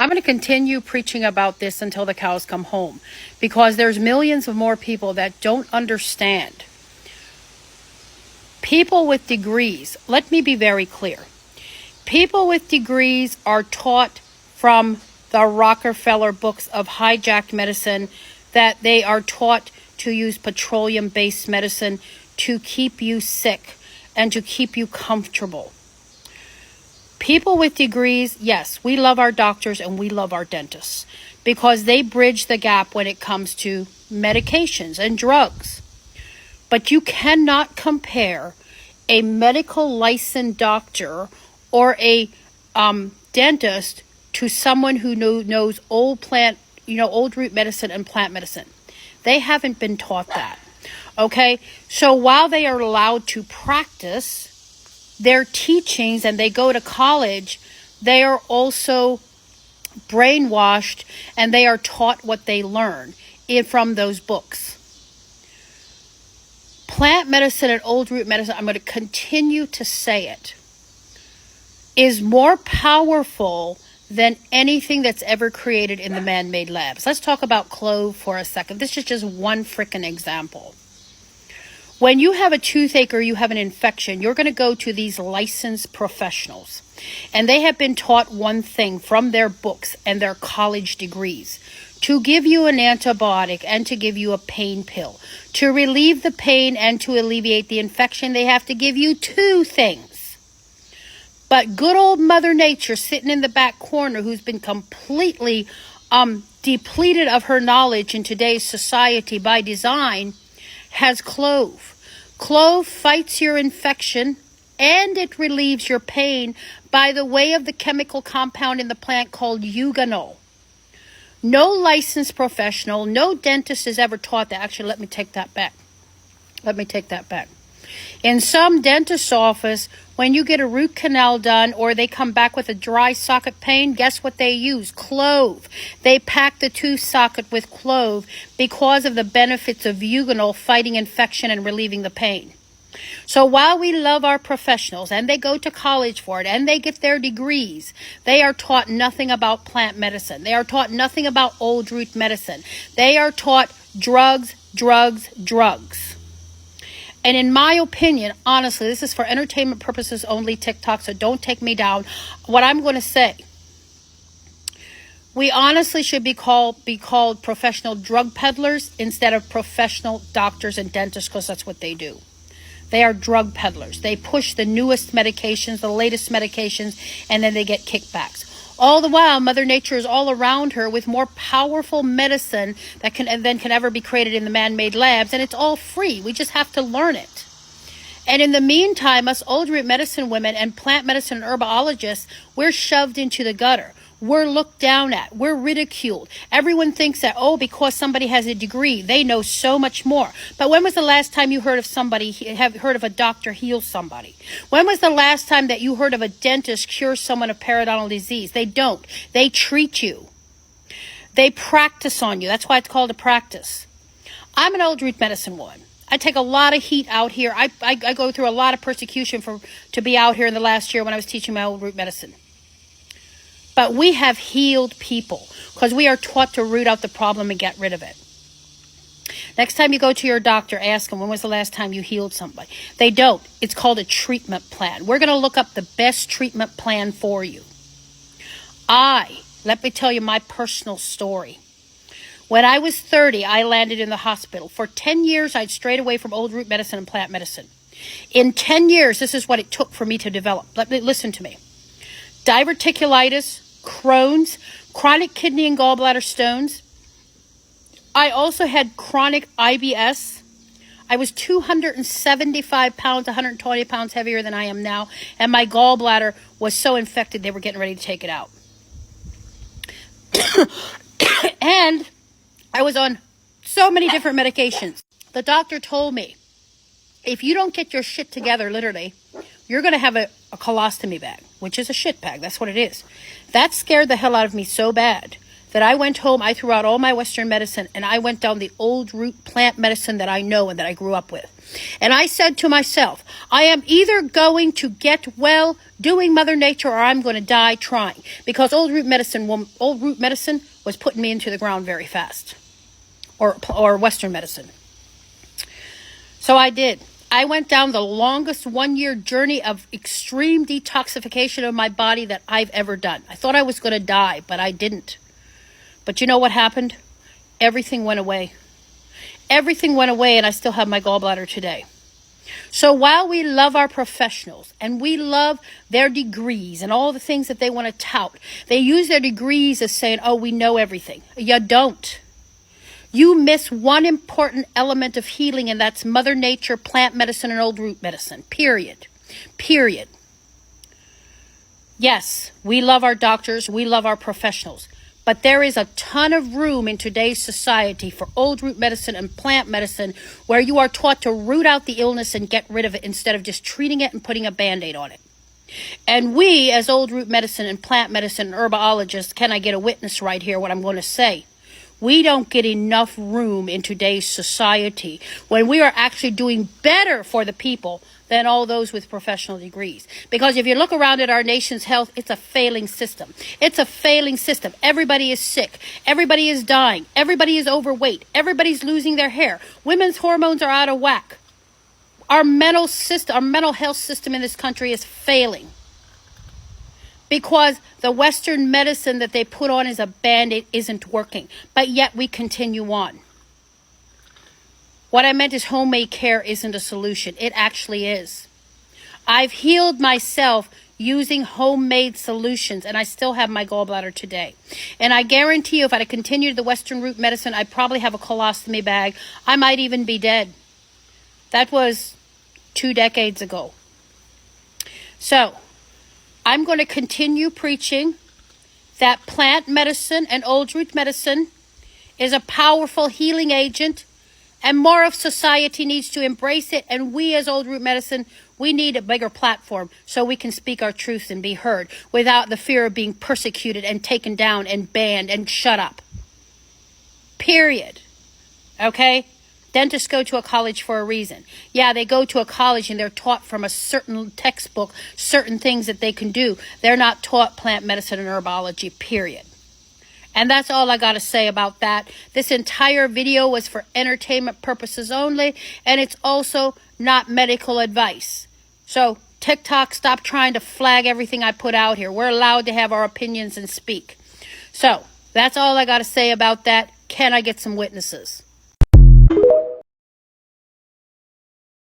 I'm going to continue preaching about this until the cows come home, because there's millions of more people that don't understand. People with degrees, let me be very clear. People with degrees are taught from the Rockefeller books of hijacked medicine that they are taught to use petroleum-based medicine to keep you sick and to keep you comfortable. People with degrees, yes, we love our doctors and we love our dentists because they bridge the gap when it comes to medications and drugs. But you cannot compare a medical licensed doctor or a dentist to someone who knows old root medicine and plant medicine. They haven't been taught that. Okay, so while they are allowed to practice their teachings and they go to college, they are also brainwashed and they are taught what they learn from those books. Plant medicine and old root medicine, I'm going to continue to say it, is more powerful than anything that's ever created in the man-made labs. Let's talk about clove for a second. This is just one freaking example. When you have a toothache or you have an infection, you're going to go to these licensed professionals. And they have been taught one thing from their books and their college degrees: to give you an antibiotic and to give you a pain pill. To relieve the pain and to alleviate the infection, they have to give you two things. But good old Mother Nature, sitting in the back corner, who's been completely depleted of her knowledge in today's society by design, has clove. Clove fights your infection and it relieves your pain by the way of the chemical compound in the plant called eugenol. No licensed professional, no dentist has ever taught that. Actually, let me take that back. In some dentist's office, when you get a root canal done or they come back with a dry socket pain, guess what they use? Clove. They pack the tooth socket with clove because of the benefits of eugenol fighting infection and relieving the pain. So while we love our professionals and they go to college for it and they get their degrees, they are taught nothing about plant medicine. They are taught nothing about old root medicine. They are taught drugs. And in my opinion, honestly, this is for entertainment purposes only, TikTok, so don't take me down. What I'm going to say, we honestly should be called professional drug peddlers instead of professional doctors and dentists, because that's what they do. They are drug peddlers. They push the newest medications, the latest medications, and then they get kickbacks. All the while, Mother Nature is all around her with more powerful medicine that can ever be created in the man-made labs, and it's all free. We just have to learn it. And in the meantime, us old root medicine women and plant medicine and herbologists, we're shoved into the gutter. We're looked down at. We're ridiculed. Everyone thinks that, because somebody has a degree, they know so much more. But when was the last time you heard of a doctor heal somebody? When was the last time that you heard of a dentist cure someone of periodontal disease? They don't. They treat you. They practice on you. That's why it's called a practice. I'm an old root medicine woman. I take a lot of heat out here. I go through a lot of persecution to be out here in the last year when I was teaching my old root medicine. But we have healed people because we are taught to root out the problem and get rid of it. Next time you go to your doctor, ask them, when was the last time you healed somebody? They don't. It's called a treatment plan. We're going to look up the best treatment plan for you. Let me tell you my personal story. When I was 30, I landed in the hospital. For 10 years, I'd strayed away from old root medicine and plant medicine. In 10 years, this is what it took for me to develop. Listen to me. Diverticulitis, Crohn's, chronic kidney and gallbladder stones. I also had chronic IBS. I was 275 pounds, 120 pounds heavier than I am now, and my gallbladder was so infected they were getting ready to take it out. And I was on so many different medications. The doctor told me, if you don't get your shit together, literally, you're going to have a colostomy bag, which is a shit bag. That's what it is. That scared the hell out of me so bad that I went home, I threw out all my Western medicine, and I went down the old root plant medicine that I know and that I grew up with. And I said to myself, I am either going to get well doing Mother Nature, or I'm going to die trying, because old root medicine was putting me into the ground very fast, or Western medicine. So I did. I went down the longest 1-year journey of extreme detoxification of my body that I've ever done. I thought I was going to die, but I didn't. But you know what happened? Everything went away. Everything went away, and I still have my gallbladder today. So while we love our professionals and we love their degrees and all the things that they want to tout, they use their degrees as saying, oh, we know everything. You don't. You miss one important element of healing, and that's Mother Nature, plant medicine, and old root medicine. Period. Period. Yes, we love our doctors. We love our professionals. But there is a ton of room in today's society for old root medicine and plant medicine where you are taught to root out the illness and get rid of it instead of just treating it and putting a Band-Aid on it. And we, as old root medicine and plant medicine and herbologists, can I get a witness right here what I'm going to say? We don't get enough room in today's society when we are actually doing better for the people than all those with professional degrees. Because if you look around at our nation's health, it's a failing system. It's a failing system. Everybody is sick. Everybody is dying. Everybody is overweight. Everybody's losing their hair. Women's hormones are out of whack. Our mental health system in this country is failing. Because the Western medicine that they put on as a Band-Aid isn't working. But yet we continue on. What I meant is homemade care isn't a solution. It actually is. I've healed myself using homemade solutions, and I still have my gallbladder today. And I guarantee you, if I had continued the Western root medicine, I'd probably have a colostomy bag. I might even be dead. That was 2 decades ago. So, I'm going to continue preaching that plant medicine and old root medicine is a powerful healing agent, and more of society needs to embrace it. And we as old root medicine, we need a bigger platform so we can speak our truth and be heard without the fear of being persecuted and taken down and banned and shut up. Period. Okay? Dentists go to a college for a reason. Yeah, they go to a college and they're taught from a certain textbook, certain things that they can do. They're not taught plant medicine and herbology, period. And that's all I got to say about that. This entire video was for entertainment purposes only, and it's also not medical advice. So, TikTok, stop trying to flag everything I put out here. We're allowed to have our opinions and speak. So, that's all I got to say about that. Can I get some witnesses?